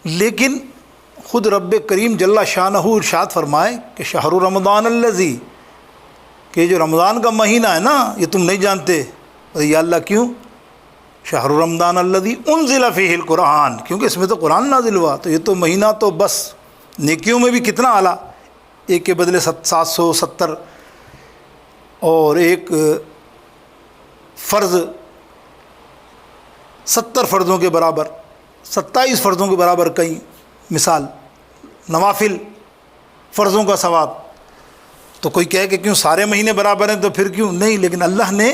لیکن خود رب کریم جل شانہ ارشاد فرمائے کہ شہر رمضان الذی، کہ جو رمضان کا مہینہ ہے نا یہ تم نہیں جانتے؟ یا اللہ کیوں؟ شہر رمضان الذی انزل فیہ القرآن، کیونکہ اس میں تو قرآن نازل ہوا، تو یہ تو مہینہ تو بس نیکیوں میں بھی کتنا اعلیٰ، ایک کے بدلے 770 اور ایک فرض 70 فرضوں کے برابر، 27 فرضوں کے برابر کئی مثال نوافل فرضوں کا ثواب۔ تو کوئی کہے کہ کیوں سارے مہینے برابر ہیں، تو پھر کیوں نہیں، لیکن اللہ نے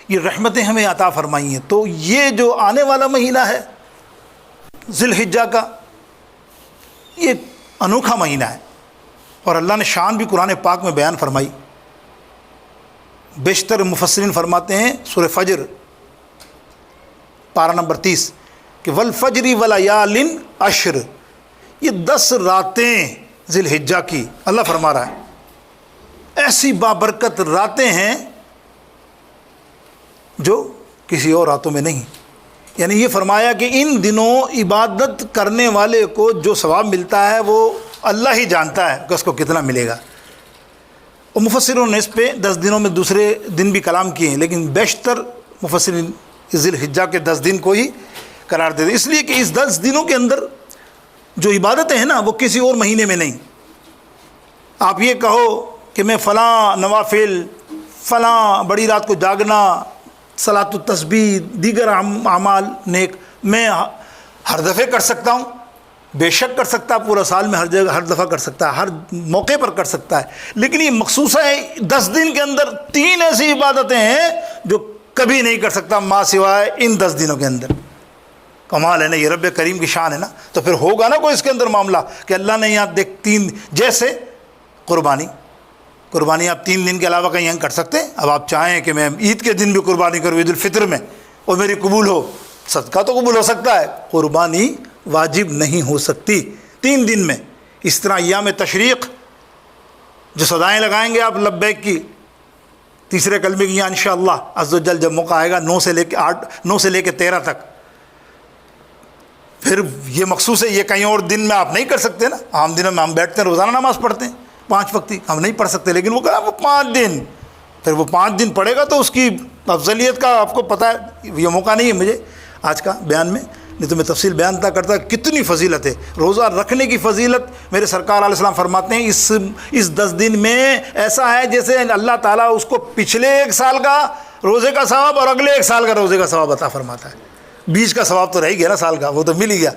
یہ رحمتیں ہمیں عطا فرمائی ہیں۔ تو یہ جو آنے والا مہینہ ہے ذی الحجہ کا، یہ انوکھا مہینہ ہے، اور اللہ نے شان بھی قرآن پاک میں بیان فرمائی۔ بیشتر مفسرین فرماتے ہیں سورہ فجر پارہ نمبر 30 کہ والفجر ولیال عشر، یہ 10 راتیں ذی الحجہ کی اللہ فرما رہا ہے، ایسی بابرکت راتیں ہیں جو کسی اور راتوں میں نہیں۔ یعنی یہ فرمایا کہ ان دنوں عبادت کرنے والے کو جو ثواب ملتا ہے وہ اللہ ہی جانتا ہے کہ اس کو کتنا ملے گا۔ اور مفسروں نے اس پہ 10 دنوں میں دوسرے دن بھی کلام کیے ہیں، لیکن بیشتر مفسرین ذی الحجہ کے 10 دن کو ہی قرار دیتے، اس لیے کہ اس 10 دنوں کے اندر جو عبادتیں ہیں نا وہ کسی اور مہینے میں نہیں۔ آپ یہ کہو کہ میں فلاں نوافل، فلاں بڑی رات کو جاگنا، صلاۃ التسبیح، دیگر اعمال نیک میں ہر دفعہ کر سکتا ہوں، بے شک کر سکتا ہے، پورا سال میں ہر جگہ ہر دفعہ کر سکتا ہے، ہر موقع پر کر سکتا ہے، لیکن یہ مخصوص ہے 10 دن کے اندر 3 ایسی عبادتیں ہیں جو کبھی نہیں کر سکتا ماں سوائے ان 10 دنوں کے اندر۔ کمال ہے نا، یہ رب کریم کی شان ہے نا۔ تو پھر ہوگا نا کوئی اس کے اندر معاملہ کہ اللہ نے یہاں دیکھ 3، جیسے قربانی آپ 3 دن کے علاوہ کہیں یہاں کر سکتے ہیں؟ اب آپ چاہیں کہ میں عید کے دن بھی قربانی کروں، عید الفطر میں، اور میری قبول ہو، صدقہ تو قبول ہو سکتا ہے، قربانی واجب نہیں ہو سکتی 3 دن میں۔ اس طرح ایام تشریق جو صدائیں لگائیں گے آپ لبیک کی، تیسرے کلمے کی، انشاءاللہ عز و جل جب موقع آئے گا 9 سے لے کے 13 تک، پھر یہ مخصوص ہے، یہ کہیں اور دن میں آپ نہیں کر سکتے نا۔ عام دنوں میں ہم بیٹھتے ہیں، روزانہ نماز پڑھتے ہیں 5 وقتی، ہم نہیں پڑھ سکتے، لیکن وہ کہا وہ 5 دن، پھر وہ 5 دن پڑھے گا تو اس کی افضلیت کا آپ کو پتہ ہے۔ یہ موقع نہیں ہے مجھے آج کا بیان میں، نہیں تو میں تفصیل بیان تھا کرتا کتنی فضیلت ہے روزہ رکھنے کی فضیلت۔ میرے سرکار علیہ السلام فرماتے ہیں اس 10 دن میں ایسا ہے جیسے اللہ تعالیٰ اس کو پچھلے 1 سال کا روزے کا ثواب اور اگلے 1 سال کا روزے کا ثواب عطا فرماتا ہے۔ بیچ کا ثواب تو رہ گیا نا، سال کا وہ تو مل ہی گیا۔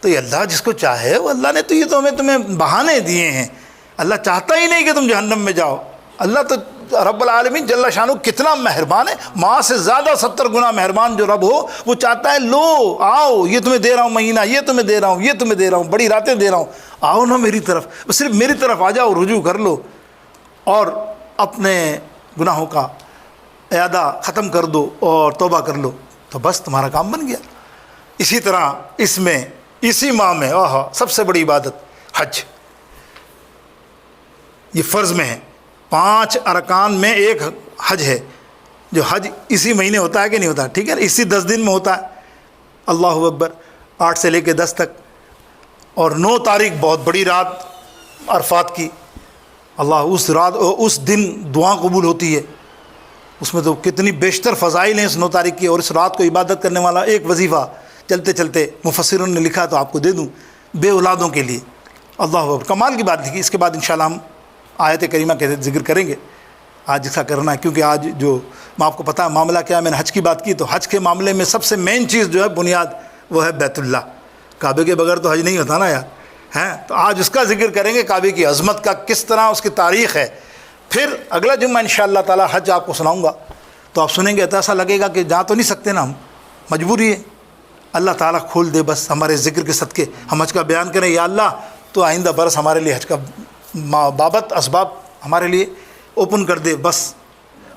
تو یہ اللہ جس کو چاہے وہ، اللہ نے تو یہ تو تمہیں بہانے دیے ہیں، اللہ چاہتا ہی نہیں کہ تم جہنم میں جاؤ۔ اللہ تو رب العالمین جل شانہ کتنا مہربان ہے، ماں سے زیادہ 70 گنا مہربان جو رب ہو، وہ چاہتا ہے لو آؤ، یہ تمہیں دے رہا ہوں مہینہ، یہ تمہیں دے رہا ہوں، یہ تمہیں دے رہا ہوں، بڑی راتیں دے رہا ہوں، آؤ نا میری طرف، صرف میری طرف آ جاؤ، رجوع کر لو اور اپنے گناہوں کا اعادہ ختم کر دو اور توبہ کر لو، تو بس تمہارا کام بن گیا۔ اسی طرح اس میں اسی ماہ میں سب سے بڑی عبادت حج، یہ فرض میں ہے، 5 ارکان میں ایک حج ہے، جو حج اسی مہینے ہوتا ہے کہ نہیں ہوتا؟ ٹھیک ہے نا، اسی 10 دن میں ہوتا ہے۔ اللہ اکبر، 8 سے لے کے 10 تک، اور 9 تاریخ بہت بڑی رات عرفات کی، اللہ اس رات اس دن دعا قبول ہوتی ہے، اس میں تو کتنی بیشتر فضائل ہیں اس 9 تاریخ کی۔ اور اس رات کو عبادت کرنے والا ایک وظیفہ چلتے چلتے مفسروں نے لکھا تو آپ کو دے دوں، بے اولادوں کے لیے، اللہ اکبر، کمال کی بات لکھی۔ اس کے بعد انشاءاللہ ہم آیت کریمہ کے ذکر کریں گے آج جیسا کرنا ہے، کیونکہ آج جو میں آپ کو پتہ ہے معاملہ کیا ہے، میں نے حج کی بات کی، تو حج کے معاملے میں سب سے مین چیز جو ہے بنیاد وہ ہے بیت اللہ، کعبے کے بغیر تو حج نہیں ہوتا نا یار، ہیں؟ تو آج اس کا ذکر کریں گے، کعبے کی عظمت کا، کس طرح اس کی تاریخ ہے۔ پھر اگلا جمعہ انشاءاللہ تعالی حج آپ کو سناؤں گا، تو آپ سنیں گے تو ایسا لگے گا کہ جا تو نہیں سکتے نا، ہم مجبوری ہے، اللہ تعالیٰ کھول دے بس ہمارے ذکر کے صدقے، ہم حج کا بیان کریں، یا اللہ تو آئندہ برس ہمارے لیے حج کا بابت اسباب ہمارے لیے اوپن کر دے، بس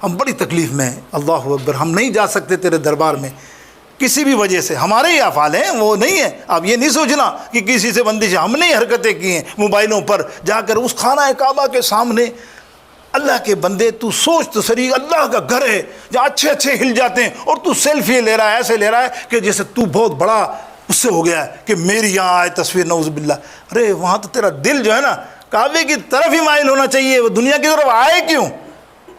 ہم بڑی تکلیف میں ہیں، اللہ اکبر، ہم نہیں جا سکتے تیرے دربار میں کسی بھی وجہ سے، ہمارے ہی افعال ہیں، وہ نہیں ہے۔ اب یہ نہیں سوچنا کہ کسی سے بندش ہے، ہم نے حرکتیں کی ہیں موبائلوں پر جا کر اس خانہ کعبہ کے سامنے۔ اللہ کے بندے تو سوچ تو صحیح، اللہ کا گھر ہے جہاں اچھے ہل جاتے ہیں، اور تو سیلفی لے رہا ہے، ایسے لے رہا ہے کہ جیسے تو بہت بڑا اس سے ہو گیا ہے کہ میری یہاں آئے تصویر، نعوذ باللہ. ارے وہاں تو تیرا دل جو ہے نا کعبے کی طرف ہی مائل ہونا چاہیے، وہ دنیا کی طرف آئے کیوں؟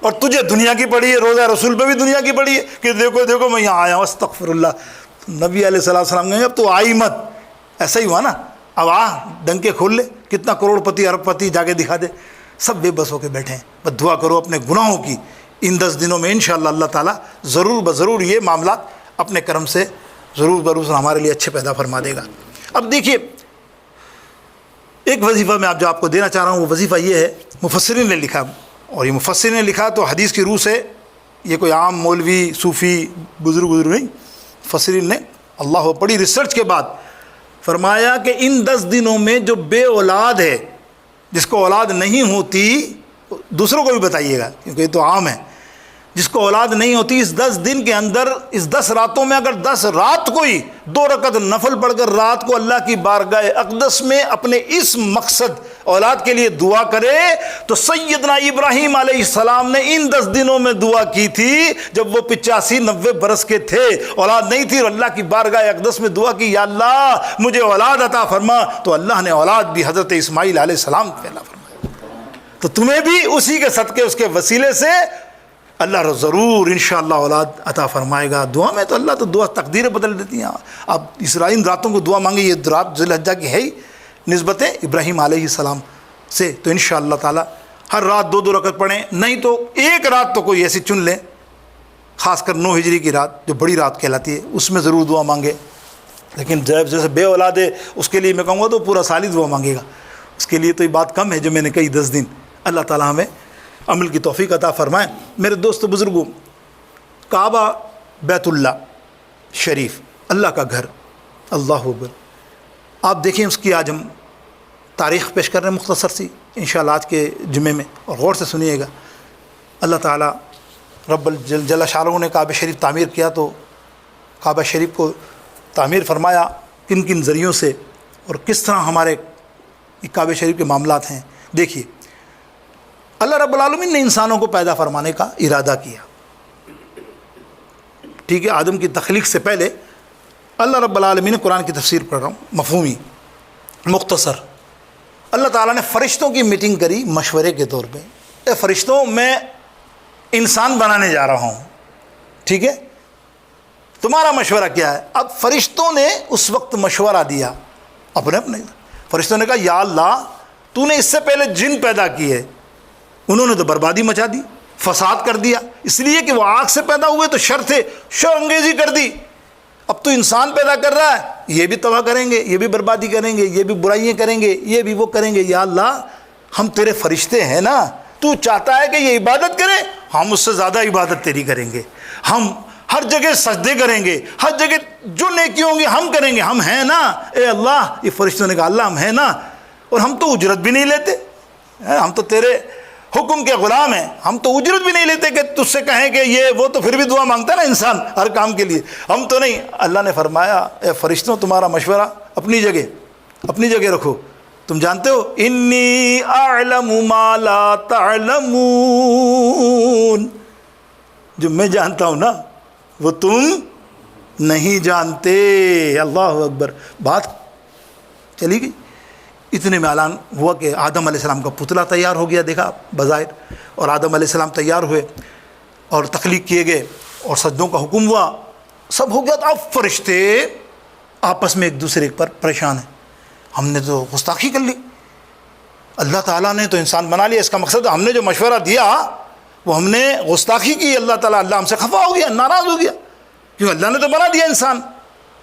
اور تجھے دنیا کی پڑی ہے، روزہ رسول پہ بھی دنیا کی پڑی ہے کہ دیکھو دیکھو میں یہاں آیا ہوں، استغفر اللہ. نبی علیہ السلام کہیں اب تو آئی مت. ایسا ہی ہوا نا، اب ڈنکے کھول لے، کتنا کروڑ پتی ارب پتی جا کے دکھا دے. سب بے بس ہو کے بیٹھے ہیں. بس دعا کرو اپنے گناہوں کی. ان 10 دنوں میں انشاءاللہ اللہ تعالیٰ ضرور بضرور یہ معاملات اپنے کرم سے ضرور بروز ہمارے لیے اچھے پیدا فرما دے گا. اب دیکھیے ایک وظیفہ میں جو آپ کو دینا چاہ رہا ہوں، وہ وظیفہ یہ ہے، مفسرین نے لکھا، اور یہ مفسرین نے لکھا تو حدیث کی روح سے، یہ کوئی عام مولوی صوفی بزرگ نہیں، مفسرین نے اللہ بڑی ریسرچ کے بعد فرمایا کہ ان 10 دنوں میں جو بے اولاد ہے، جس کو اولاد نہیں ہوتی، دوسروں کو بھی بتائیے گا کیونکہ یہ تو عام ہے، جس کو اولاد نہیں ہوتی، اس 10 دن کے اندر، اس 10 راتوں میں اگر 10 رات کوئی 2 رکعت نفل پڑھ کر رات کو اللہ کی بارگاہ اقدس میں اپنے اس مقصد اولاد کے لیے دعا کرے، تو سیدنا ابراہیم علیہ السلام نے ان 10 دنوں میں دعا کی تھی جب وہ 85-90 برس کے تھے، اولاد نہیں تھی، اور اللہ کی بارگاہ اقدس میں دعا کی، یا اللہ مجھے اولاد عطا فرما، تو اللہ نے اولاد بھی حضرت اسماعیل علیہ السلام کو عطا فرمایا. تو تمہیں بھی اسی کے صدقے، اس کے وسیلے سے اللہ ضرور انشاءاللہ اولاد عطا فرمائے گا. دعا میں تو اللہ تو دعا تقدیریں بدل دیتی ہیں. اب اسرائیل راتوں کو دعا مانگے، یہ رات ذی الحجہ کی ہے ہی نسبت ابراہیم علیہ السلام سے، تو انشاءاللہ تعالی ہر رات 2 رکعت پڑھیں، نہیں تو ایک رات تو کوئی ایسی چن لیں، خاص کر 9 ہجری کی رات جو بڑی رات کہلاتی ہے، اس میں ضرور دعا مانگے. لیکن جیسے بے اولاد ہے اس کے لیے میں کہوں گا تو پورا سال ہی دعا مانگے گا، اس کے لیے تو یہ بات کم ہے جو میں نے کہی 10 دن. اللہ تعالیٰ ہمیں عمل کی توفیق عطا فرمائیں. میرے دوست بزرگوں، کعبہ بیت اللہ شریف، اللہ کا گھر، اللہ اکبر. آپ دیکھیں اس کی آج ہم تاریخ پیش کر رہے ہیں مختصر سی انشاءاللہ آج کے جمعے میں، اور غور سے سنیے گا. اللہ تعالیٰ رب جل شانہ نے کعبہ شریف تعمیر کیا، تو کعبہ شریف کو تعمیر فرمایا کن کن ذریعوں سے، اور کس طرح ہمارے کعبہ شریف کے معاملات ہیں. دیکھیے اللہ رب العالمین نے انسانوں کو پیدا فرمانے کا ارادہ کیا، ٹھیک ہے، آدم کی تخلیق سے پہلے. اللہ رب العالمین نے قرآن کی تفسیر پڑھ رہا ہوں مفہومی مختصر. اللہ تعالیٰ نے فرشتوں کی میٹنگ کری مشورے کے طور پہ. اے فرشتوں، میں انسان بنانے جا رہا ہوں، ٹھیک ہے، تمہارا مشورہ کیا ہے؟ اب فرشتوں نے اس وقت مشورہ دیا اپنے. فرشتوں نے کہا یا اللہ تو نے اس سے پہلے جن پیدا کیے، انہوں نے تو بربادی مچا دی، فساد کر دیا، اس لیے کہ وہ آگ سے پیدا ہوئے تو شر تھے، شر انگیزی کر دی. اب تو انسان پیدا کر رہا ہے، یہ بھی تباہ کریں گے، یہ بھی بربادی کریں گے، یہ بھی برائیاں کریں گے، یہ بھی وہ کریں گے. یا اللہ ہم تیرے فرشتے ہیں نا، تو چاہتا ہے کہ یہ عبادت کرے، ہم اس سے زیادہ عبادت تیری کریں گے، ہم ہر جگہ سجدے کریں گے، ہر جگہ جو نیکی ہوں گی ہم کریں گے، ہم ہیں نا. اے اللہ، یہ فرشتوں نے کہا اللہ ہم ہیں نا، اور ہم تو اجرت بھی نہیں لیتے، ہم تو تیرے حکم کے غلام ہیں، ہم تو اجرت بھی نہیں لیتے کہ تجھ سے کہیں کہ یہ وہ، تو پھر بھی دعا مانگتا ہے نا انسان ہر کام کے لیے، ہم تو نہیں. اللہ نے فرمایا اے فرشتوں تمہارا مشورہ اپنی جگہ رکھو. تم جانتے ہو انی اعلم ما لا تعلمون، جو میں جانتا ہوں نا وہ تم نہیں جانتے. اللہ اکبر. بات چلی گئی. اتنے میں اعلان ہوا کہ آدم علیہ السلام کا پتلا تیار ہو گیا، دیکھا بظاہر، اور آدم علیہ السلام تیار ہوئے اور تخلیق کیے گئے اور سجدوں کا حکم ہوا، سب ہو گیا. تو اب فرشتے آپس میں ایک دوسرے پر پریشان ہیں، ہم نے تو گستاخی کر لی، اللہ تعالیٰ نے تو انسان بنا لیا، اس کا مقصد ہم نے جو مشورہ دیا وہ ہم نے گستاخی کی، اللہ ہم سے خفا ہو گیا، ناراض ہو گیا، کیونکہ اللہ نے تو بنا دیا انسان.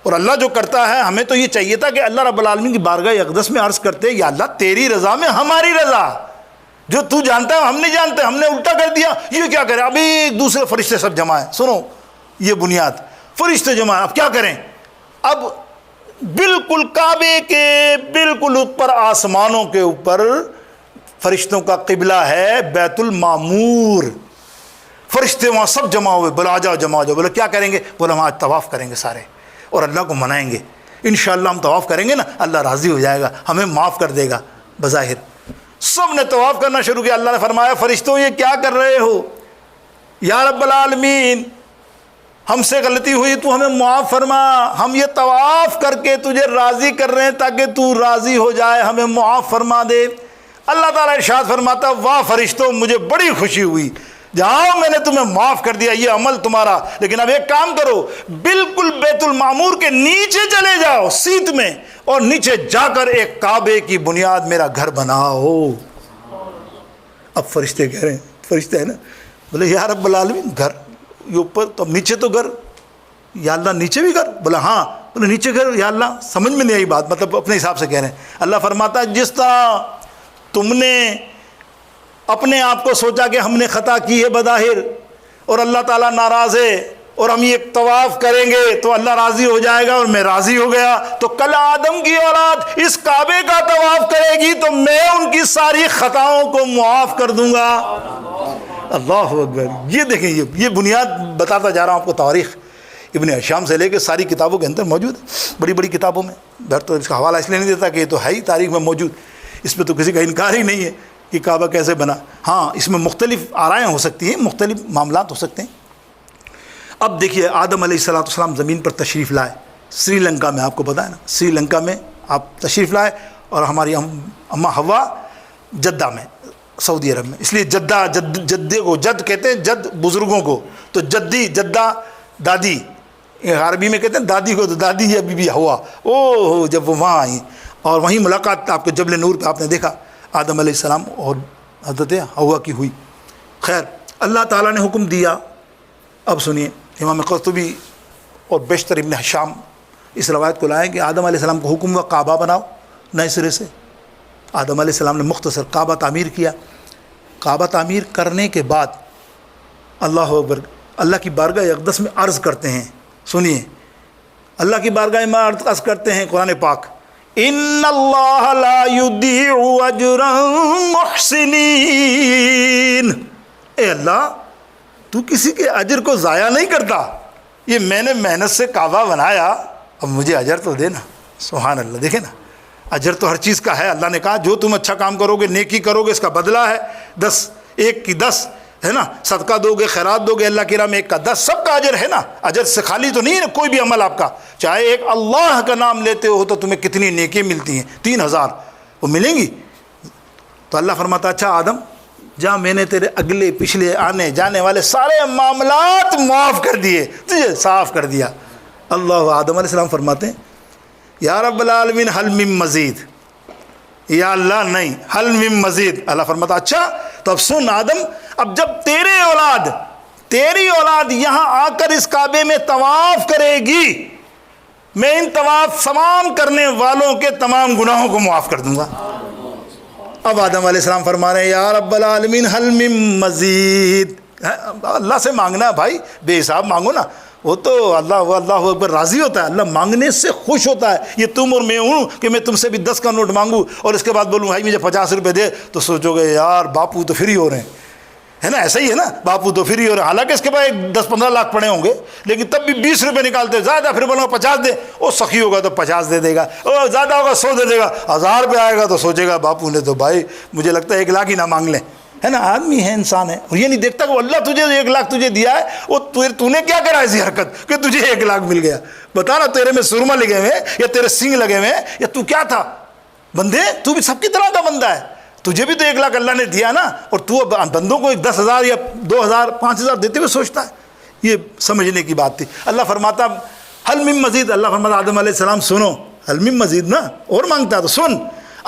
اور اللہ جو کرتا ہے، ہمیں تو یہ چاہیے تھا کہ اللہ رب العالمین کی بارگاہ اقدس میں عرض کرتے یا اللہ تیری رضا میں ہماری رضا، جو تو جانتا ہے ہم نہیں جانتے، ہم نے الٹا کر دیا، یہ کیا کریں؟ ابھی ایک دوسرے فرشتے سب جمع ہیں. سنو یہ بنیاد، فرشتے جمع ہیں، اب کیا کریں؟ اب بالکل کعبے کے بالکل اوپر، آسمانوں کے اوپر فرشتوں کا قبلہ ہے بیت المعمور. فرشتے وہاں سب جمع ہوئے، بولا آ جاؤ جمع ہو جاؤ. بولے کیا کریں گے؟ بولے ہم آج طواف کریں گے سارے، اور اللہ کو منائیں گے. انشاءاللہ ہم طواف کریں گے نا، اللہ راضی ہو جائے گا، ہمیں معاف کر دے گا. بظاہر سب نے طواف کرنا شروع کیا. اللہ نے فرمایا فرشتوں یہ کیا کر رہے ہو؟ یا رب العالمین ہم سے غلطی ہوئی تو ہمیں معاف فرما، ہم یہ طواف کر کے تجھے راضی کر رہے ہیں تاکہ تو راضی ہو جائے، ہمیں معاف فرما دے۔ اللہ تعالیٰ ارشاد فرماتا واہ فرشتوں مجھے بڑی خوشی ہوئی، جاؤ میں نے تمہیں معاف کر دیا یہ عمل تمہارا، لیکن اب ایک کام کرو، بالکل بیت المعمور کے نیچے چلے جاؤ سیت میں، اور نیچے جا کر ایک کعبے کی بنیاد میرا گھر بناؤ۔ اب فرشتے کہہ رہے ہیں، فرشتے ہیں نا، بولے یا رب العالمین گھر یہ اوپر تو اب نیچے تو گھر، یا اللہ نیچے بھی گھر؟ بولا ہاں۔ بولے نیچے گھر یا اللہ؟ سمجھ میں نہیں آئی بات، مطلب اپنے حساب سے کہہ رہے ہیں۔ اللہ فرماتا ہے جس طرح تم نے اپنے آپ کو سوچا کہ ہم نے خطا کی ہے بظاہر اور اللہ تعالیٰ ناراض ہے اور ہم یہ طواف کریں گے تو اللہ راضی ہو جائے گا اور میں راضی ہو گیا، تو کل آدم کی اولاد اس کعبے کا طواف کرے گی تو میں ان کی ساری خطاؤں کو معاف کر دوں گا۔ اللہ اکبر۔ یہ دیکھیں یہ بنیاد بتاتا جا رہا ہوں آپ کو، تاریخ ابن ہشام سے لے کے ساری کتابوں کے اندر موجود ہے، بڑی بڑی کتابوں میں۔ بہر تو اس کا حوالہ اس لیے نہیں دیتا کہ یہ تو ہے ہی تاریخ میں موجود، اس پہ تو کسی کا انکار ہی نہیں ہے کہ کعبہ کیسے بنا۔ ہاں اس میں مختلف آرائیں ہو سکتی ہیں، مختلف معاملات ہو سکتے ہیں۔ اب دیکھیے آدم علیہ السلام زمین پر تشریف لائے، سری لنکا میں، آپ کو پتہ ہے نا سری لنکا میں آپ تشریف لائے، اور ہماری اماں حوا جدہ میں، سعودی عرب میں۔ اس لیے جدہ جدے کو جد کہتے ہیں، جد بزرگوں کو، تو جدی جدہ دادی، عربی میں کہتے ہیں دادی کو، تو دادی ہے بی بی حوا، او جب وہ وہاں آئیں اور وہیں ملاقات آپ کو جبل نور پہ آپ نے دیکھا آدم علیہ السلام اور حضرت حوا کی ہوئی۔ خیر اللہ تعالیٰ نے حکم دیا، اب سنیے امام قرطبی اور بیشتر ابن ہشام اس روایت کو لائیں کہ آدم علیہ السلام کو حکم ہوا کعبہ بناؤ نئے سرے سے۔ آدم علیہ السلام نے مختصر کعبہ تعمیر کیا۔ کعبہ تعمیر کرنے کے بعد اللہ اکبر، اللہ کی بارگاہ اقدس میں عرض کرتے ہیں، سنیے اللہ کی بارگاہ میں عرض کرتے ہیں قرآن پاک، ان اللہ لا یضیع اجر المحسنین، اے اللہ تو کسی کے اجر کو ضائع نہیں کرتا، یہ میں نے محنت سے کعبہ بنایا، اب مجھے اجر تو دینا۔ سبحان اللہ، دیکھیں نا اجر تو ہر چیز کا ہے، اللہ نے کہا جو تم اچھا کام کرو گے، نیکی کرو گے، اس کا بدلہ ہے 10، 1 کی 10 ہے نا، صدقہ دو گے، خیرات دو گے اللہ کی راہ میں 1 کا 10، سب کا اجر ہے نا، اجر سے خالی تو نہیں ہے کوئی بھی عمل آپ کا، چاہے ایک اللہ کا نام لیتے ہو تو تمہیں کتنی نیکی ملتی ہیں، 3000 وہ ملیں گی۔ تو اللہ فرماتا اچھا آدم جا، میں نے تیرے اگلے پچھلے آنے جانے والے سارے معاملات معاف کر دیے، تجھے صاف کر دیا۔ اللہ آدم علیہ السلام فرماتے ہیں یا رب العالمین حل من مزید، یا اللہ نہیں، حل من مزید۔ اللہ فرماتا اچھا تو اب سن آدم، اب جب تیری اولاد یہاں آ کر اس کعبے میں طواف کرے گی، میں ان طواف تمام کرنے والوں کے تمام گناہوں کو معاف کر دوں گا۔ اب آدم علیہ السلام فرما رہے ہیں یا رب العالمین حل من مزید، اللہ سے مانگنا ہے بھائی، بے حساب مانگو نا، وہ تو اللہ اکبر راضی ہوتا ہے، اللہ مانگنے سے خوش ہوتا ہے۔ یہ تم اور میں ہوں کہ میں تم سے بھی 10 کا نوٹ مانگوں اور اس کے بعد بولوں بھائی مجھے 50 روپے دے، تو سوچو گے یار باپو تو فری ہو رہے ہیں، ہے نا، ایسا ہی ہے نا، باپو تو فری ہو رہے ہیں، حالانکہ اس کے بعد 10-15 لاکھ پڑے ہوں گے، لیکن تب بھی 20 روپے نکالتے زیادہ، پھر بولوں 50 دے، وہ سخی ہوگا تو 50 دے دے گا، اور زیادہ ہوگا 100 دے دے گا، 1000 روپے آئے گا تو سوچے گا باپو نے تو بھائی مجھے لگتا ہے 1 لاکھ ہی نہ مانگ لیں، ہے نا، آدمی ہے، انسان ہے، اور یہ نہیں دیکھتا کہ اللہ تجھے 1 لاکھ تجھے دیا ہے، وہ تو نے کیا کرا ایسی حرکت کہ تجھے 1 لاکھ مل گیا، بتا نا تیرے میں سرما لگے ہوئے یا تیرے سینگ لگے ہوئے یا تو کیا تھا؟ بندے تو بھی سب کی طرح کا بندہ ہے، تجھے بھی تو 1 لاکھ اللہ نے دیا نا، اور تو بندوں کو 10,000 یا 2,000 5,000 دیتے ہوئے سوچتا ہے، یہ سمجھنے کی بات تھی۔ اللہ فرماتا حل من مزید، اللہ فرماتا آدم علیہ السلام سنو، حل من مزید نا، اور مانگتا ہے تو سن،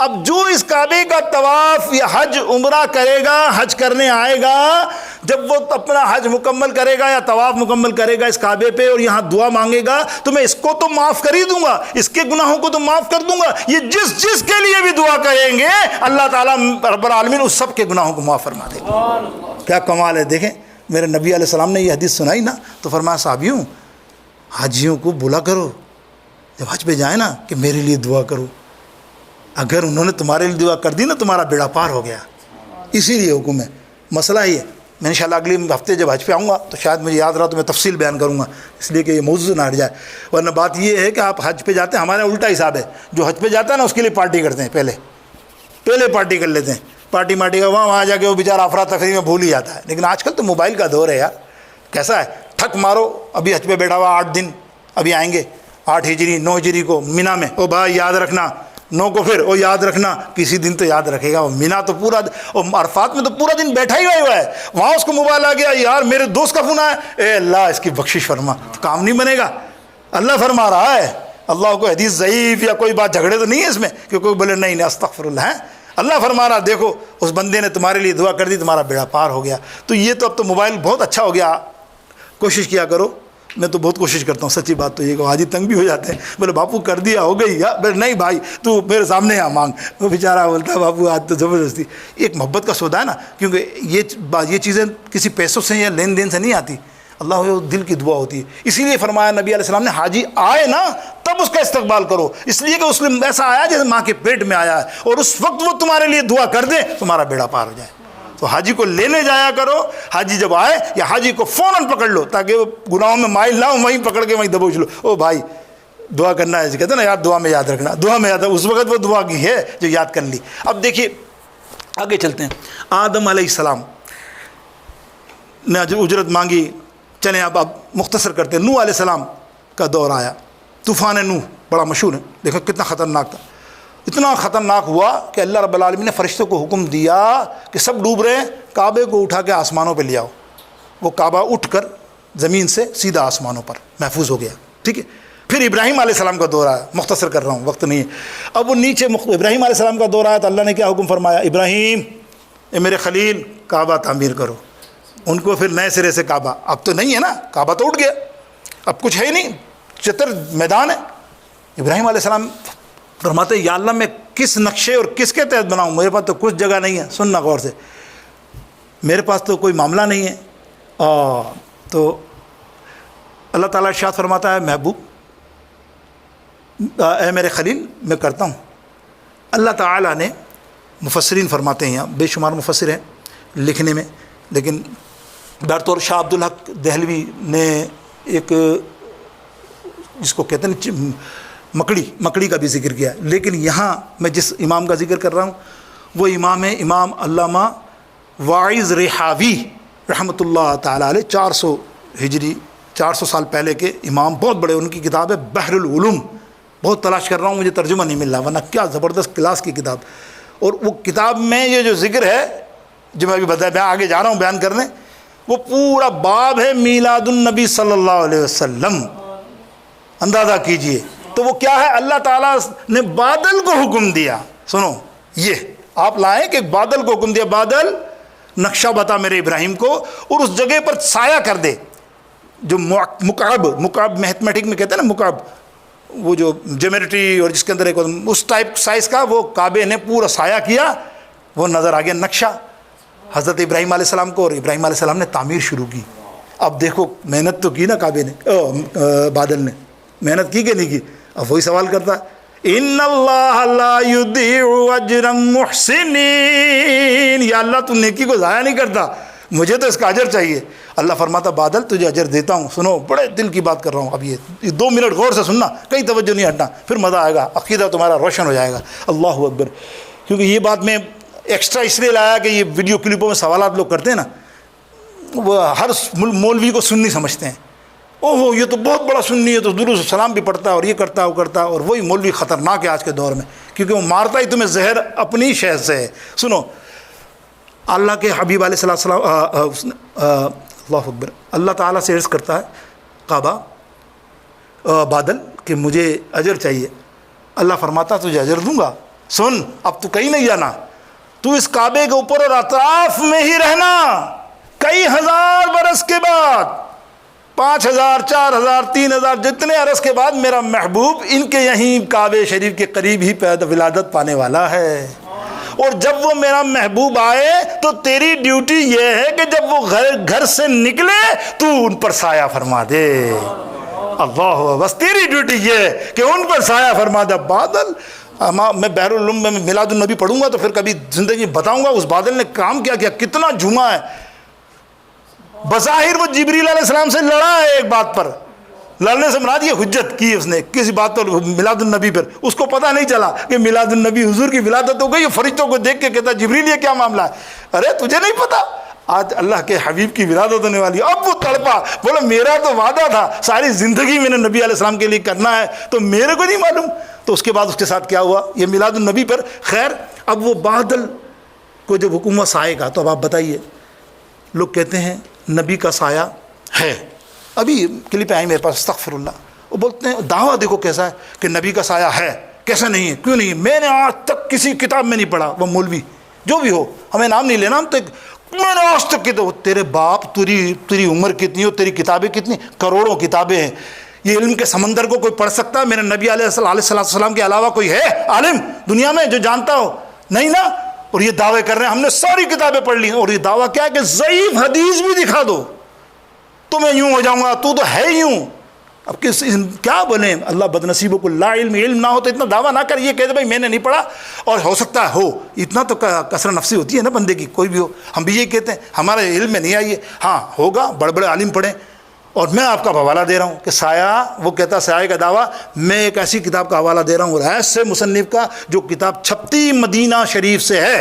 اب جو اس کعبے کا طواف یا حج عمرہ کرے گا، حج کرنے آئے گا، جب وہ اپنا حج مکمل کرے گا یا طواف مکمل کرے گا اس کعبے پہ اور یہاں دعا مانگے گا تو میں اس کو تو معاف کر ہی دوں گا، اس کے گناہوں کو تو معاف کر دوں گا، یہ جس کے لیے بھی دعا کریں گے اللہ تعالیٰ رب العالمین اس سب کے گناہوں کو معاف فرما دے گا۔ کیا کمال ہے، دیکھیں میرے نبی علیہ السلام نے یہ حدیث سنائی نا تو فرمایا صحابیوں حاجیوں کو بولا کرو جب حج پہ جائیں نا کہ میرے لیے دعا کرو، اگر انہوں نے تمہارے لیے دعا کر دی نا تمہارا بیڑا پار ہو گیا، اسی لیے حکم ہے۔ مسئلہ ہی ہے، میں انشاءاللہ اگلے ہفتے جب حج پہ آؤں گا تو شاید مجھے یاد رہا تو میں تفصیل بیان کروں گا، اس لیے کہ یہ موضوع نہ ہٹ جائے، ورنہ بات یہ ہے کہ آپ حج پہ جاتے ہیں، ہمارے الٹا حساب ہے، جو حج پہ جاتا ہے نا اس کے لیے پارٹی کرتے ہیں، پہلے پارٹی کر لیتے ہیں، پارٹی کا وہاں جا کے وہ بیچارہ افراتفری میں بھول ہی جاتا ہے، لیکن آج کل تو موبائل کا دور ہے یار، کیسا ہے، ٹھک مارو، ابھی حج پہ بیٹھا ہوا 8 دن، ابھی آئیں گے 8 ہجری 9 ہجری کو مینا میں، او بھائی یاد رکھنا 9 کو، پھر او یاد رکھنا کسی دن تو یاد رکھے گا، وہ مینا تو پورا، اور عرفات میں تو پورا دن بیٹھا ہی ہوا ہے، وہاں اس کو موبائل آ گیا، یار میرے دوست کا فون آیا، اے اللہ اس کی بخشش فرما، تو کام نہیں بنے گا، اللہ فرما رہا ہے، اللہ کو حدیث ضعیف یا کوئی بات جھگڑے تو نہیں ہے اس میں کہ کوئی بولے نہیں استغفر اللہ ہے، اللہ فرما رہا دیکھو اس بندے نے تمہارے لیے دعا کر دی، تمہارا بیڑا پار ہو گیا۔ تو یہ تو اب تو موبائل بہت اچھا ہو گیا، کوشش کیا کرو، میں تو بہت کوشش کرتا ہوں، سچی بات تو یہ کہ حاجی تنگ بھی ہو جاتے ہیں، بولے باپو کر دیا ہو گئی، نہیں بھائی تو میرے سامنے آ مانگ، وہ بیچارہ بولتا ہے باپو آج تو زبردستی، ایک محبت کا سودا ہے نا، کیونکہ یہ چیزیں کسی پیسوں سے یا لین دین سے نہیں آتی، اللہ دل کی دعا ہوتی ہے، اسی لیے فرمایا نبی علیہ السلام نے حاجی آئے نا تب اس کا استقبال کرو، اس لیے کہ اس میں ایسا آیا جیسے ماں کے پیٹ میں آیا ہے، اور اس وقت وہ تمہارے لیے دعا کر دے تمہارا بیڑا پار ہو جائے۔ تو حاجی کو لینے جایا کرو، حاجی جب آئے یا حاجی کو فوراً پکڑ لو تاکہ وہ گناہوں میں مائل نہ ہو، وہیں پکڑ کے وہیں دبوچ لو، او بھائی دعا کرنا ہے، کہتے ہیں نا یار دعا میں یاد رکھنا، دعا میں یاد، اس وقت وہ دعا کی ہے جو یاد کر لی۔ اب دیکھیے آگے چلتے ہیں، آدم علیہ السلام نے اجرت مانگی، چلیں اب مختصر کرتے ہیں، نوح علیہ السلام کا دور آیا، طوفان نوح بڑا مشہور ہے، دیکھو کتنا خطرناک تھا، اتنا خطرناک ہوا کہ اللہ رب العالمین نے فرشتوں کو حکم دیا کہ سب ڈوب رہے ہیں، کعبے کو اٹھا کے آسمانوں پہ لے آؤ، وہ کعبہ اٹھ کر زمین سے سیدھا آسمانوں پر محفوظ ہو گیا، ٹھیک ہے۔ پھر ابراہیم علیہ السلام کا دور آیا، مختصر کر رہا ہوں وقت نہیں ہے، اب وہ نیچے ابراہیم علیہ السلام کا دور آیا تو اللہ نے کیا حکم فرمایا، ابراہیم اے میرے خلیل کعبہ تعمیر کرو، ان کو پھر نئے سرے سے کعبہ، اب تو نہیں ہے نا، کعبہ تو اٹھ گیا، اب کچھ ہے ہی نہیں، چتر میدان ہے۔ ابراہیم علیہ السلام فرماتے یا اللہ میں کس نقشے اور کس کے تحت بناؤں، میرے پاس تو کچھ جگہ نہیں ہے، سننا غور سے، میرے پاس تو کوئی معاملہ نہیں ہے۔ تو اللہ تعالیٰ ارشاد فرماتا ہے محبوب اے میرے خلیل میں کرتا ہوں۔ اللہ تعالیٰ نے، مفسرین فرماتے ہیں، یہاں بے شمار مفسر ہیں لکھنے میں، لیکن بہرطور شاہ عبدالحق دہلوی نے ایک جس کو کہتے ہیں مکڑی کا بھی ذکر کیا ہے، لیکن یہاں میں جس امام کا ذکر کر رہا ہوں وہ امام ہے امام علامہ واعظ رحاوی رحمۃ اللہ تعالیٰ علیہ، 400 ہجری، 400 سال پہلے کے امام، بہت بڑے، ان کی کتاب ہے بحر العلوم، بہت تلاش کر رہا ہوں مجھے ترجمہ نہیں مل رہا، ورنہ کیا زبردست کلاس کی کتاب، اور وہ کتاب میں یہ جو ذکر ہے جو میں ابھی بتایا، میں آگے جا رہا ہوں بیان کرنے، وہ پورا باب ہے میلاد النبی صلی اللہ علیہ وسلم، اندازہ کیجئے۔ تو وہ کیا ہے، اللہ تعالیٰ نے بادل کو حکم دیا، سنو یہ آپ لائیں کہ بادل کو حکم دیا، بادل نقشہ بتا میرے ابراہیم کو اور اس جگہ پر سایہ کر دے، جو مکعب میتھمیٹک میں کہتے ہیں نا مکعب، وہ جو جیومیٹری اور جس کے اندر ایک اس ٹائپ سائز کا، وہ کعبے نے پورا سایہ کیا، وہ نظر آ گیا نقشہ حضرت ابراہیم علیہ السلام کو، اور ابراہیم علیہ السلام نے تعمیر شروع کی۔ اب دیکھو محنت تو کی نا کعبے نے، بادل نے محنت کی کہ نہیں کی؟ اب وہی سوال کرتا ہے، ان اللہ لا یضیع اجر المحسنین، یا اللہ تو نیکی کو ضائع نہیں کرتا، مجھے تو اس کا اجر چاہیے۔ اللہ فرماتا بادل تجھے اجر دیتا ہوں، سنو بڑے دل کی بات کر رہا ہوں، اب یہ 2 منٹ غور سے سننا، کہیں توجہ نہیں ہٹنا، پھر مزہ آئے گا، عقیدہ تمہارا روشن ہو جائے گا۔ اللہ اکبر، کیونکہ یہ بات میں ایکسٹرا اس لیے لایا کہ یہ ویڈیو کلپوں میں سوالات لوگ کرتے ہیں نا، وہ ہر مولوی کو سنی سمجھتے ہیں، اوہ یہ تو بہت بڑا سنی ہے، تو درود السلام بھی پڑھتا ہے اور یہ کرتا ہے وہ کرتا ہے، اور وہی مولوی خطرناک ہے آج کے دور میں، کیونکہ وہ مارتا ہی تمہیں زہر اپنی شہد سے ہے۔ سنو اللہ کے حبیب علیہ السلام، اللہ اکبر، اللہ تعالیٰ سے عرض کرتا ہے کعبہ بادل کہ مجھے اجر چاہیے، اللہ فرماتا تجھے اجر دوں گا، سن اب تو کہیں نہیں جانا، تو اس کعبے کے اوپر اور اطراف میں ہی رہنا، کئی ہزار برس کے بعد، 5000 4000 3000 جتنے عرص کے بعد میرا محبوب ان کے یہیں کعبے شریف کے قریب ہی ولادت پانے والا ہے، اور جب وہ میرا محبوب آئے تو تیری ڈیوٹی یہ ہے کہ جب وہ گھر سے نکلے تو ان پر سایہ فرما دے۔ اللہ، بس تیری ڈیوٹی یہ ہے کہ ان پر سایہ فرما دے۔ بادل، میں بحر العلوم میں میلاد النبی پڑھوں گا تو پھر کبھی زندگی بتاؤں گا اس بادل نے کام کیا کیا، کتنا جھوما ہے۔ بظاہر وہ جبریل علیہ السلام سے لڑا ہے ایک بات پر، لڑنے سے مراد یہ حجت کی اس نے کسی بات پر میلاد النبی پر، اس کو پتہ نہیں چلا کہ میلاد النبی حضور کی ولادت ہو گئی، فرشتوں کو دیکھ کے کہتا جبریل یہ کیا معاملہ ہے، ارے تجھے نہیں پتا، آج اللہ کے حبیب کی ولادت ہونے والی. اب وہ تڑپا, بولا میرا تو وعدہ تھا ساری زندگی میں نے نبی علیہ السلام کے لیے کرنا ہے, تو میرے کو نہیں معلوم. تو اس کے بعد اس کے ساتھ کیا ہوا, یہ میلاد النبی پر. خیر, اب وہ بادل کو جب حکومت سائے گا, تو اب آپ بتائیے, لوگ کہتے ہیں نبی کا سایہ ہے. ابھی کلپ آئی میرے پاس, استغفر اللہ, وہ بولتے ہیں دعویٰ دیکھو کیسا ہے کہ نبی کا سایہ ہے. کیسا نہیں ہے, کیوں نہیں ہے؟ میں نے آج تک کسی کتاب میں نہیں پڑھا. وہ مولوی جو بھی ہو, ہمیں نام نہیں لینا, ہم تو میں نے آج تک کتاب. تیرے باپ, تیری عمر کتنی ہو, تیری کتابیں کتنی, کروڑوں کتابیں ہیں. یہ علم کے سمندر کو کوئی پڑھ سکتا ہے؟ میرے نبی علیہ السلام کے علاوہ کوئی ہے عالم دنیا میں جو جانتا ہو؟ نہیں نا. اور یہ دعوے کر رہے ہیں ہم نے ساری کتابیں پڑھ لی, اور یہ دعویٰ کیا ہے کہ ضعیف حدیث بھی دکھا دو تو میں یوں ہو جاؤں گا, تو ہے یوں. اب کیا بولیں, اللہ بدنصیبوں کو لا علم نہ ہو تو اتنا دعویٰ نہ کر. یہ کہتے بھائی میں نے نہیں پڑھا, اور ہو سکتا ہے ہو, اتنا تو کثرت نفسی ہوتی ہے نا بندے کی, کوئی بھی ہو. ہم بھی یہی کہتے ہیں ہمارے علم میں نہیں آئی ہے. ہاں ہوگا, بڑے بڑے عالم پڑھیں. اور میں آپ کا حوالہ دے رہا ہوں کہ سایہ, وہ کہتا سایہ کا دعویٰ, میں ایک ایسی کتاب کا حوالہ دے رہا ہوں ایسے مصنف کا جو کتاب چھپتی مدینہ شریف سے ہے,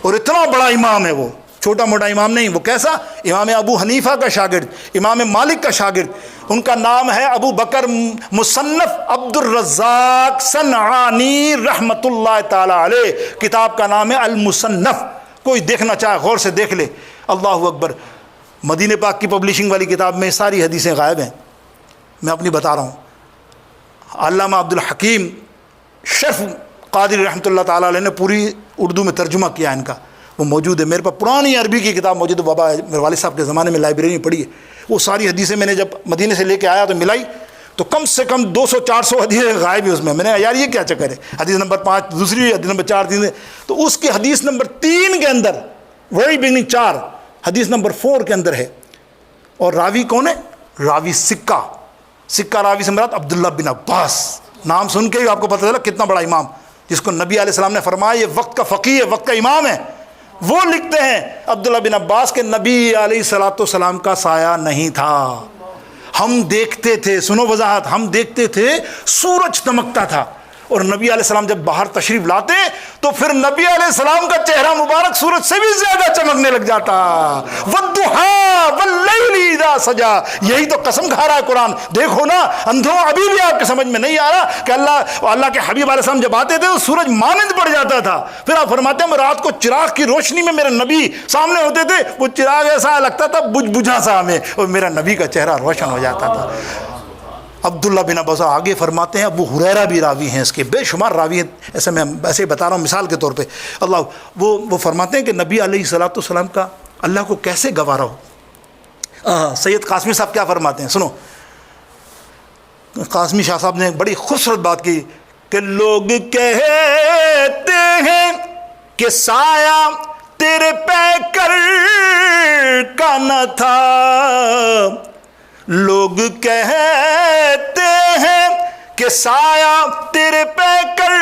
اور اتنا بڑا امام ہے وہ, چھوٹا موٹا امام نہیں. وہ کیسا؟ امام ابو حنیفہ کا شاگرد, امام مالک کا شاگرد. ان کا نام ہے ابو بکر مصنف عبد الرزاق صنعانی رحمۃ اللہ تعالی علیہ. کتاب کا نام ہے المصنف. کوئی دیکھنا چاہے غور سے دیکھ لے. اللہ اکبر. مدینہ پاک کی پبلشنگ والی کتاب میں ساری حدیثیں غائب ہیں. میں اپنی بتا رہا ہوں. علامہ عبد الحکیم شرف قادری رحمۃ اللہ تعالی علیہ نے پوری اردو میں ترجمہ کیا ان کا, وہ موجود ہے میرے پاس. پرانی عربی کی کتاب موجود ہے, بابا میرے والد صاحب کے زمانے میں لائبریری میں پڑھی ہے. وہ ساری حدیثیں میں نے جب مدینے سے لے کے آیا تو ملائی, تو کم سے کم 200-400 حدیثیں غائب ہیں اس میں. میں نے یار یہ کیا چکر ہے, حدیث نمبر 5 دوسری, حدیث نمبر 4 تین, تو اس کی حدیث نمبر 3 کے اندر, وہی بگننگ 4, حدیث نمبر 4 کے اندر ہے. اور راوی کون ہے؟ راوی سکہ راوی سے مراد عبداللہ بن عباس. نام سن کے ہی آپ کو پتہ چلا کتنا بڑا امام, جس کو نبی علیہ السلام نے فرمایا یہ وقت کا فقیہ ہے, وقت کا امام ہے. وہ لکھتے ہیں عبداللہ بن عباس کے نبی علیہ السلام کا سایہ نہیں تھا. ہم دیکھتے تھے, سنو وضاحت, ہم دیکھتے تھے سورج چمکتا تھا, اور نبی علیہ السلام جب باہر تشریف لاتے تو پھر نبی علیہ السلام کا چہرہ مبارک سورج سے بھی زیادہ چمکنے لگ جاتا. والضحیٰ واللیل اذا سجا, یہی تو قسم کھا رہا ہے قرآن. دیکھو نا اندھوں, ابھی بھی آپ کے سمجھ میں نہیں آ رہا کہ اللہ کے حبیب علیہ السلام جب آتے تھے تو سورج مانند پڑ جاتا تھا. پھر آپ فرماتے ہیں رات کو چراغ کی روشنی میں میرے نبی سامنے ہوتے تھے, وہ چراغ ایسا لگتا تھا بجھا سا ہمیں, اور میرا نبی کا چہرہ روشن ہو جاتا تھا. عبداللہ بن عباس آگے فرماتے ہیں, ابو ہریرہ بھی راوی ہیں اس کے, بے شمار راوی ہیں. ایسے میں ایسے ہی بتا رہا ہوں مثال کے طور پہ. وہ فرماتے ہیں کہ نبی علیہ السلام کا اللہ کو کیسے گوارا ہو. سید قاسمی صاحب کیا فرماتے ہیں, سنو. قاسمی شاہ صاحب نے بڑی خوبصورت بات کی کہ لوگ کہتے ہیں کہ سایہ تیرے پیکر کا نہ تھا, لوگ کہتے ہیں کہ سایہ تیرے پیکر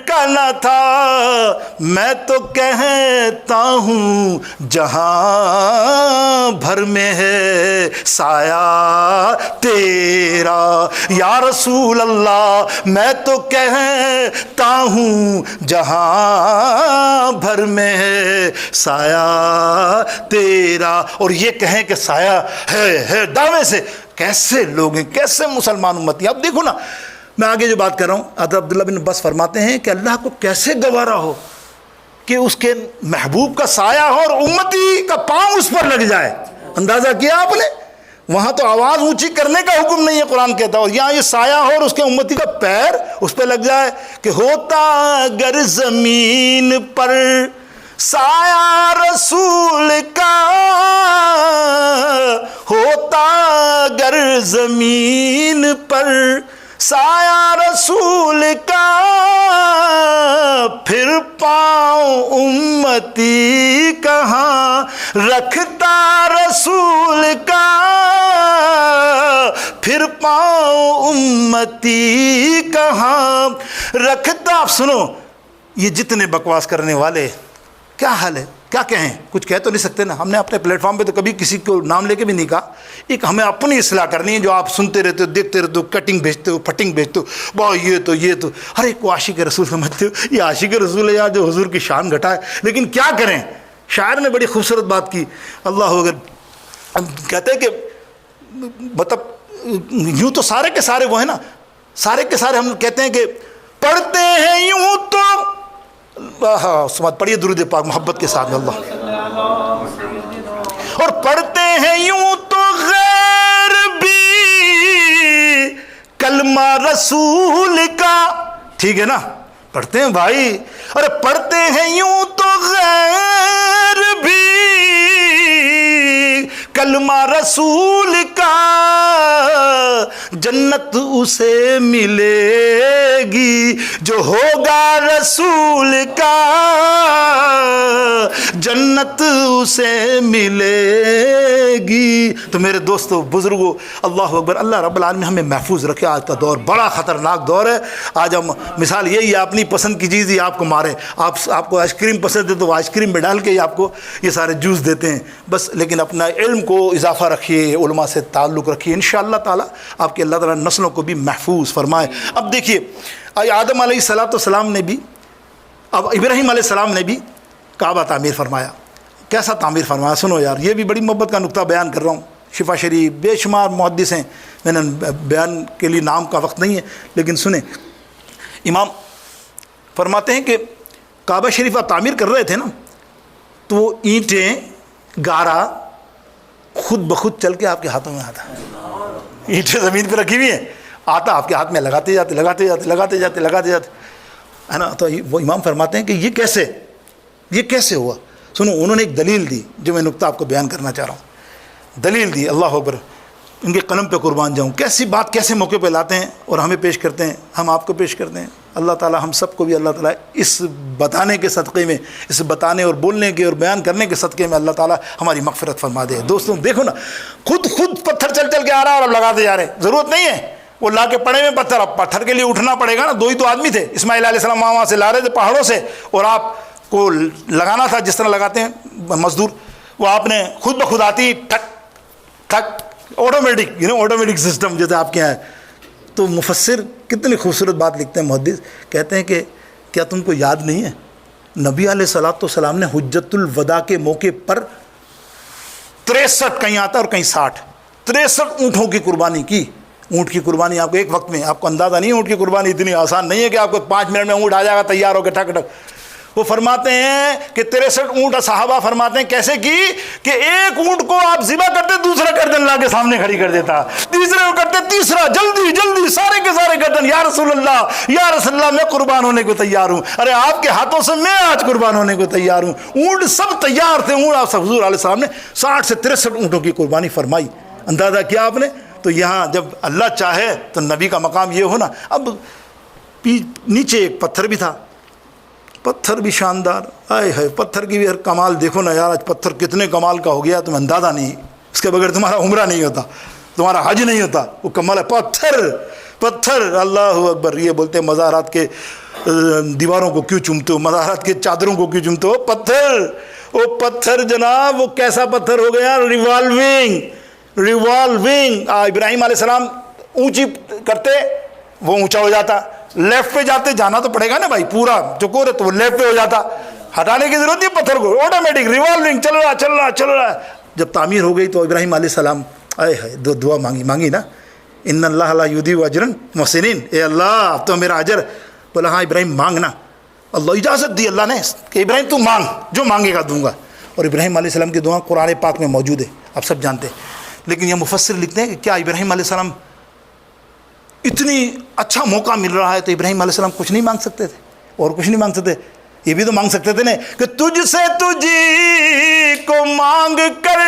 کا نہ تھا, میں تو کہتا ہوں جہاں بھر میں ہے سایہ تیرا. یا رسول اللہ, میں تو کہتا ہوں جہاں بھر میں ہے سایہ تیرا. اور یہ کہیں کہ سایہ ہے دعوے سے, کیسے لوگ ہیں, کیسے مسلمان امتی. اب دیکھو نا, میں آگے جو بات کر رہا ہوں, حضرت عبداللہ بن عباس فرماتے ہیں کہ اللہ کو کیسے گوارا ہو کہ اس کے محبوب کا سایہ ہو اور امتی کا پاؤں اس پر لگ جائے. اندازہ کیا آپ نے, وہاں تو آواز اونچی کرنے کا حکم نہیں ہے قرآن کہتا, اور یہاں یہ سایہ ہو اور اس کے امتی کا پیر اس پہ لگ جائے. کہ ہوتا اگر زمین پر سایہ رسول کا, ہوتا اگر زمین پر سایہ رسول کا, پھر پاؤں امتی کہاں رکھتا رسول کا, پھر پاؤں امتی کہاں رکھتا. آپ سنو, یہ جتنے بکواس کرنے والے کیا حال ہے, کیا کہیں, کچھ کہہ تو نہیں سکتے نا. ہم نے اپنے پلیٹ فارم پہ تو کبھی کسی کو نام لے کے بھی نہیں کہا. ایک ہمیں اپنی اصلاح کرنی ہے, جو آپ سنتے رہتے ہو, دیکھتے رہتے ہو, کٹنگ بھیجتے ہو, پھٹنگ بھیجتے ہو, بھائی یہ تو ہر ایک کو عاشق رسول سمجھتے ہو. یہ عاشق رسول ہے یا جو حضور کی شان گھٹائے. لیکن کیا کریں, شاعر نے بڑی خوبصورت بات کی، اللہ اکبر، کہتے ہیں کہ مطلب یوں تو سارے کے سارے وہ ہیں نا، سارے کے سارے ہم کہتے ہیں کہ پڑھتے ہیں یوں تو پڑھیے درود پاک محبت کے ساتھ اللہ، اور پڑھتے ہیں یوں تو غیر بھی کلمہ رسول کا، ٹھیک ہے نا، پڑھتے ہیں بھائی، ارے پڑھتے ہیں یوں تو غیر بھی کلمہ رسول کا، جنت اسے ملے گی جو ہوگا رسول کا، جنت اسے ملے گی۔ تو میرے دوستو بزرگوں، اللہ اکبر، اللہ رب العالمین ہمیں محفوظ رکھے۔ آج کا دور بڑا خطرناک دور ہے۔ آج ہم مثال یہی ہے، اپنی پسند کی چیز ہی آپ کو مارے، آپ کو آئس کریم پسند ہے تو وہ آئس کریم میں ڈال کے ہی آپ کو یہ سارے جوس دیتے ہیں بس، لیکن اپنا علم کو اضافہ رکھیے، علماء سے تعلق رکھیے، انشاءاللہ تعالیٰ آپ کے اللہ تعالیٰ نسلوں کو بھی محفوظ فرمائے۔ اب دیکھیے، آدم علیہ السلام نے بھی، اب ابراہیم علیہ السلام نے بھی کعبہ تعمیر فرمایا۔ کیسا تعمیر فرمایا سنو یار، یہ بھی بڑی محبت کا نقطہ بیان کر رہا ہوں۔ شفا شریف، بے شمار محدث ہیں، میں نے بیان کے لیے نام کا وقت نہیں ہے، لیکن سنیں، امام فرماتے ہیں کہ کعبہ شریف آپ تعمیر کر رہے تھے نا، تو وہ اینٹیں، گارا خود بخود چل کے آپ کے ہاتھوں میں آتا، اینٹیں زمین پہ رکھی ہوئی ہیں، آتا آپ کے ہاتھ میں، لگاتے جاتے ہے نا۔ تو وہ امام فرماتے ہیں کہ یہ کیسے ہوا؟ سنو، انہوں نے ایک دلیل دی جو میں نقطہ آپ کو بیان کرنا چاہ رہا ہوں۔ دلیل دی، اللہ اکبر، ان کے قلم پہ قربان جاؤں، کیسی بات کیسے موقع پہ لاتے ہیں اور ہمیں پیش کرتے ہیں، ہم آپ کو پیش کرتے ہیں۔ اللہ تعالیٰ ہم سب کو بھی اللہ تعالیٰ اس بتانے کے صدقے میں، اس بتانے اور بولنے کے اور بیان کرنے کے صدقے میں اللہ تعالیٰ ہماری مغفرت فرما دے۔ دوستوں دیکھو نا، خود پتھر چل کے آ رہا ہے اور اب لگاتے جا رہے ہیں، ضرورت نہیں ہے وہ لا کے پڑے میں پتھر، اب پتھر کے لیے اٹھنا پڑے گا نا، دو ہی تو آدمی تھے، اسماعیل علیہ السلام وہاں سے لا رہے تھے پہاڑوں سے، اور آپ کو لگانا تھا جس طرح لگاتے ہیں مزدور، وہ آپ نے خود بخود آتی ٹھک ٹھک، آٹومیٹک، آٹومیٹک سسٹم جیسے آپ کے یہاں ہے۔ تو مفسر کتنی خوبصورت بات لکھتے ہیں محدث، کہتے ہیں کہ کیا تم کو یاد نہیں ہے نبی علیہ السلام نے حجت الوداع کے موقع پر 63، کہیں آتا اور کہیں 60، 63 اونٹوں کی قربانی کی۔ اونٹ کی قربانی آپ کو ایک وقت میں، آپ کو اندازہ نہیں ہے اونٹ کی قربانی اتنی آسان نہیں ہے کہ آپ کو 5 منٹ میں اونٹ آ جائے گا تیار ہو کے ٹھک ٹھک۔ وہ فرماتے ہیں کہ 63 اونٹ، صحابہ فرماتے ہیں کیسے کی کہ ایک اونٹ کو آپ ذبح کرتے، دوسرا گردن اللہ کے سامنے کھڑی کر دیتا، تیسرے کو کرتے، تیسرا جلدی سارے کے سارے گردن، یا رسول اللہ میں قربان ہونے کو تیار ہوں، ارے آپ کے ہاتھوں سے میں آج قربان ہونے کو تیار ہوں۔ اونٹ سب تیار تھے، اونٹ آپ حضور علیہ السلام نے 60 سے 63 اونٹوں کی قربانی فرمائی۔ اندازہ کیا آپ نے؟ تو یہاں جب اللہ چاہے تو نبی کا مقام یہ ہونا۔ اب نیچے ایک پتھر بھی تھا، پتھر بھی شاندار، آئے ہے پتھر کی بھی ہر کمال دیکھو نا یار، آج پتھر کتنے کمال کا ہو گیا تمہیں اندازہ نہیں، اس کے بغیر تمہارا عمرہ نہیں ہوتا، تمہارا حج نہیں ہوتا، وہ کمال ہے۔ پتھر، اللہ اکبر، یہ بولتے ہیں مزارات کے دیواروں کو کیوں چومتے ہو، مزارات کے چادروں کو کیوں چومتے ہو؟ پتھر جناب، وہ کیسا پتھر ہو گیا، ریوالونگ۔ ابراہیم علیہ السلام اونچی کرتے وہ اونچا ہو جاتا، لیفٹ پہ جاتے، جانا تو پڑے گا نا بھائی، پورا چکور ہے تو وہ لیفٹ پہ ہو جاتا، ہٹانے کی ضرورت نہیں پتھر کو، آٹومیٹک ریوالونگ چل رہا ہے۔ جب تعمیر ہو گئی تو ابراہیم علیہ السلام دعا مانگی نا، ان اللہ لا یضیع اجر المحسنین، اے اللہ اب تو میرا اجر، بولا ہاں ابراہیم مانگنا، اللہ اجازت دی اللہ نے کہ ابراہیم تو مانگ، جو مانگے گا دوں گا۔ اور ابراہیم علیہ السلام کی دعا قرآن پاک میں موجود ہے، آپ سب جانتے ہیں۔ لیکن یہ مفسر لکھتے ہیں کہ کیا ابراہیم علیہ السلام اتنی اچھا موقع مل رہا ہے تو ابراہیم علیہ السلام کچھ نہیں مانگ سکتے تھے؟ اور کچھ نہیں مانگ سکتے، یہ بھی تو مانگ سکتے تھے نا کہ تجھ سے تجھی کو مانگ کر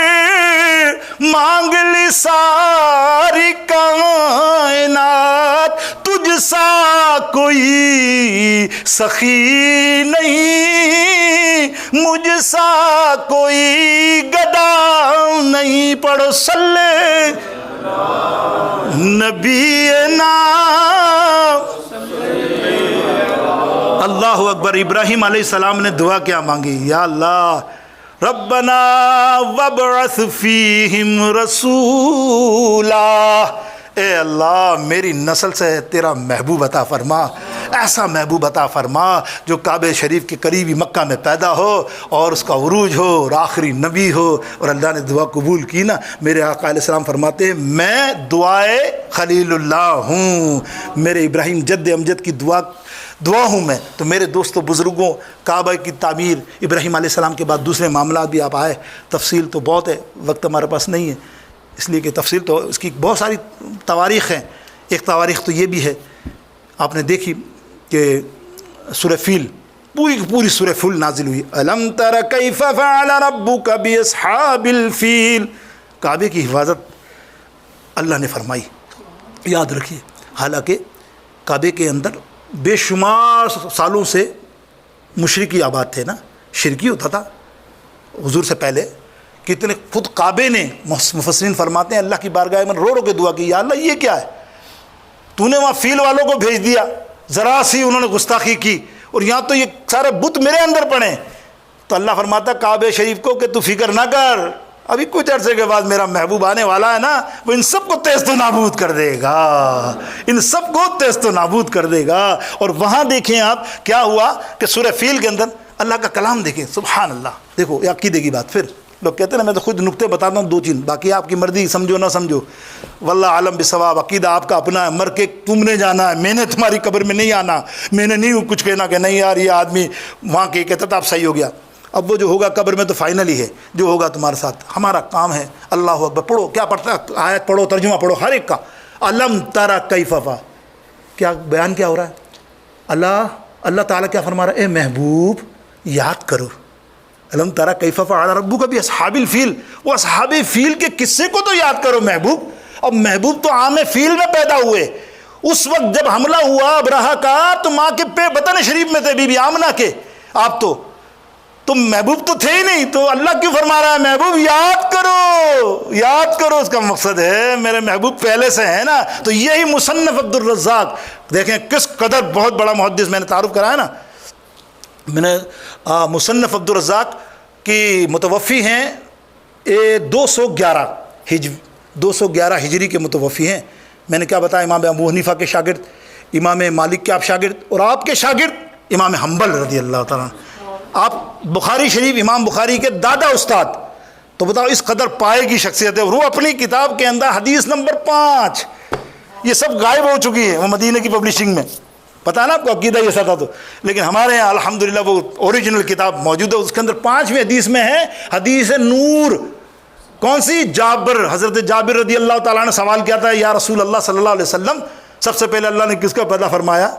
مانگ لی ساری کائنات، تجھ سا کوئی سخی نہیں، مجھ سا کوئی گدا نہیں، پڑھو صلی نبی نام۔ اللہ اکبر۔ ابراہیم علیہ السلام نے دعا کیا مانگی؟ یا اللہ ربنا وابعث فیہم رسولا، اے اللہ میری نسل سے تیرا محبوب عطا فرما، ایسا محبوب عطا فرما جو کعبہ شریف کے قریبی مکہ میں پیدا ہو اور اس کا عروج ہو اور آخری نبی ہو اور اللہ نے دعا قبول کی نا. میرے آقا علیہ السلام فرماتے ہیں میں دعائے خلیل اللہ ہوں, میرے ابراہیم جد امجد کی دعا ہوں میں. تو میرے دوستوں بزرگوں, کعبہ کی تعمیر ابراہیم علیہ السلام کے بعد دوسرے معاملات بھی آپ آئے, تفصیل تو بہت ہے, وقت ہمارے پاس نہیں ہے اس لیے کہ تفصیل تو اس کی بہت ساری تواریخ ہیں. ایک تواریخ تو یہ بھی ہے, آپ نے دیکھی کہ سورہ فیل پوری سورہ فیل نازل ہوئی. الم تر کیف فعل ربک باصحاب الفیل, کعبے کی حفاظت اللہ نے فرمائی. یاد رکھیے, حالانکہ کعبے کے اندر بے شمار سالوں سے مشرکی آباد تھے نا, شرکی ہوتا تھا حضور سے پہلے. کتنے خود کعبے نے, مفسرین فرماتے ہیں, اللہ کی بارگاہ میں رو کے دعا کی, یا اللہ یہ کیا ہے, تو نے وہاں فیل والوں کو بھیج دیا, ذرا سی انہوں نے گستاخی کی, اور یہاں تو یہ سارے بت میرے اندر پڑے. تو اللہ فرماتا کعبہ شریف کو کہ تو فکر نہ کر, ابھی کچھ عرصے کے بعد میرا محبوب آنے والا ہے نا, وہ ان سب کو تیز و نابود کر دے گا, ان سب کو تیز و نابود کر دے گا. اور وہاں دیکھیں آپ کیا ہوا کہ سورہ فیل کے اندر اللہ کا کلام دیکھیں, سبحان اللہ. دیکھو یہ عقیدے کی بات, پھر لوگ کہتے ہیں نا میں تو خود نقطے بتاتا ہوں 2-3, باقی آپ کی مرضی, سمجھو نہ سمجھو, واللہ عالم بالصواب. عقیدہ آپ کا اپنا ہے, مر کے تم نے جانا ہے, میں نے تمہاری قبر میں نہیں آنا, میں نے نہیں کچھ کہنا کہ نہیں یار یہ آدمی وہاں کے کہتا تھا اب صحیح ہو گیا. اب وہ جو ہوگا قبر میں تو فائنل ہی ہے, جو ہوگا تمہارے ساتھ. ہمارا کام ہے اللہ اکبر پڑھو, کیا پڑھتا ہے, آیت پڑھو, ترجمہ پڑھو ہر ایک کا. الم ترى کیف فعل, کیا بیان کیا ہو رہا ہے, اللہ تعالیٰ کیا فرما رہا ہے, اے محبوب یاد کرو. الم ترى کیف فعل ربک باصحاب الفیل, وہ اصحاب فیل کے قصے کو تو یاد کرو محبوب. اب محبوب تو عام فیل میں پیدا ہوئے, اس وقت جب حملہ ہوا ابرہہ کا تو ماں کے بطن شریف میں تھے بی بی آمنہ کے, آپ تو محبوب تو تھے ہی نہیں. تو اللہ کیوں فرما رہا ہے محبوب یاد کرو, یاد کرو. اس کا مقصد ہے میرے محبوب پہلے سے ہیں نا. تو یہی مصنف عبد الرزاق دیکھیں کس قدر بہت بڑا محدث, میں نے تعارف کرایا نا, میں نے مصنف عبد الرزاق کی متوفی ہیں 211 ہجری کے متوفی ہیں. میں نے کیا بتایا, امام ابو حنیفہ کے شاگرد, امام مالک کے آپ شاگرد, اور آپ کے شاگرد امام حنبل رضی اللہ تعالیٰ. آپ بخاری شریف, امام بخاری کے دادا استاد. تو بتاؤ اس قدر پائے کی شخصیت ہے, اور وہ اپنی کتاب کے اندر حدیث نمبر 5 یہ سب غائب ہو چکی ہے وہ مدینہ کی پبلشنگ میں. پتہ نا آپ کو عقیدہ یہ تھا تو, لیکن ہمارے یہاں الحمدللہ وہ اوریجنل کتاب موجود ہے. اس کے اندر 5ویں حدیث میں ہے حدیث نور. کون سی, جابر, حضرت جابر رضی اللہ تعالیٰ نے سوال کیا تھا, یا رسول اللہ صلی اللہ علیہ وسلم سب سے پہلے اللہ نے کس کو پیدا فرمایا,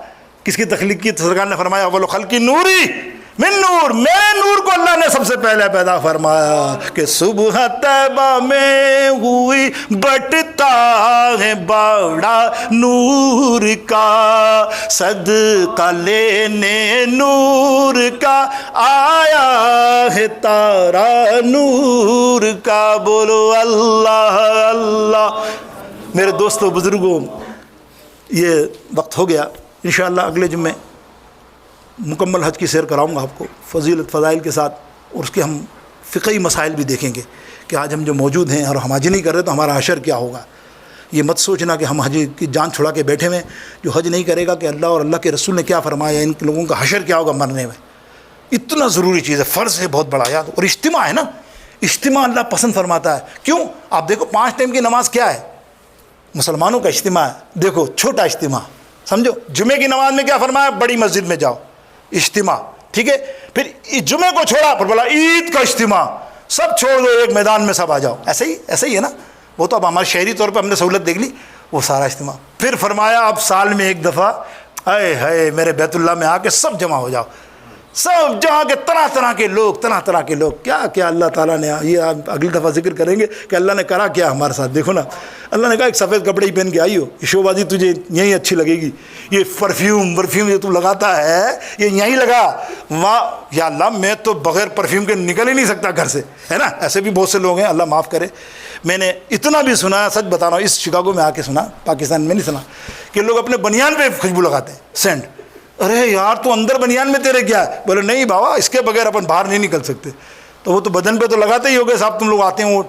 کس کی تخلیق کی, سرکار نے فرمایا اول خلق نوری من نور, میرے نور کو اللہ نے سب سے پہلے پیدا فرمایا. کہ صبح طیبہ میں ہوئی بٹتا ہے بڑا نور کا, صدقہ لینے نور کا آیا ہے تارا نور کا. بولو اللہ اللہ. میرے دوستو بزرگوں, یہ وقت ہو گیا. انشاءاللہ اگلے جمعے مکمل حج کی سیر کراؤں گا آپ کو فضیلت فضائل کے ساتھ, اور اس کے ہم فقہی مسائل بھی دیکھیں گے کہ آج ہم جو موجود ہیں اور ہم حج نہیں کر رہے تو ہمارا حشر کیا ہوگا. یہ مت سوچنا کہ ہم حج کی جان چھڑا کے بیٹھے ہوئے, جو حج نہیں کرے گا کہ اللہ اور اللہ کے رسول نے کیا فرمایا, ان لوگوں کا حشر کیا ہوگا مرنے میں. اتنا ضروری چیز ہے, فرض ہے بہت بڑا. یاد, اور اجتماع ہے نا, اجتماع اللہ پسند فرماتا ہے. کیوں, آپ دیکھو 5 ٹائم کی نماز کیا ہے, مسلمانوں کا اجتماع ہے. دیکھو چھوٹا اجتماع سمجھو, جمعے کی نماز میں کیا فرمایا, بڑی مسجد میں جاؤ اجتماع, ٹھیک ہے. پھر جمعے کو چھوڑا, پھر بولا عید کا اجتماع, سب چھوڑ دو ایک میدان میں سب آ جاؤ. ایسے ہی ہے نا. وہ تو اب ہمارے شہری طور پہ ہم نے سہولت دیکھ لی, وہ سارا اجتماع. پھر فرمایا اب سال میں ایک دفعہ اے میرے بیت اللہ میں آ کے سب جمع ہو جاؤ, سب جہاں کے طرح طرح کے لوگ. کیا اللہ تعالیٰ نے, یہ اگلی دفعہ ذکر کریں گے کہ اللہ نے کرا کیا ہمارے ساتھ. دیکھو نا, اللہ نے کہا ایک سفید کپڑے ہی پہن کے آئی ہو, یہ شو بازی تجھے یہیں اچھی لگے گی, یہ پرفیوم جو تو لگاتا ہے یہ یہیں لگا. وہاں یا اللہ میں تو بغیر پرفیوم کے نکل ہی نہیں سکتا گھر سے, ہے نا. ایسے بھی بہت سے لوگ ہیں, اللہ معاف کرے. میں نے اتنا بھی سنا, سچ بتا رہا ہوں, اس شکاگو میں آ کے سنا, پاکستان میں نہیں سنا, کہ لوگ اپنے بنیان پہ خوشبو لگاتے ہیں, سینٹ. ارے یار تو اندر بنیان میں تیرے کیا ہے, بولے نہیں بابا اس کے بغیر اپن باہر نہیں نکل سکتے. تو وہ تو بدن پہ تو لگاتے ہی ہوگے صاحب, تم لوگ آتے ہیں وہ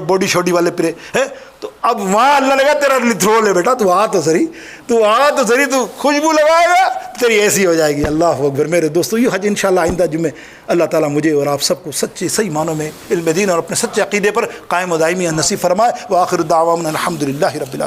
باڈی شوڈی والے پرے ہے, تو اب وہاں اللہ لگا تیرا تھرول ہے بیٹا، تو آ تو صحیح، تو خوشبو لگائے گا تیری ایسی ہو جائے گی۔ اللہ اکبر۔ میرے دوستو یہ حج انشاءاللہ آئندہ جمعے اللہ تعالیٰ مجھے اور آپ سب کو سچے صحیح معنوں میں علم دین اور اپنے سچے عقیدے پر قائم و دائمی نصیب فرمائے۔ وآخر دعوانا الحمدللہ رب العالمین۔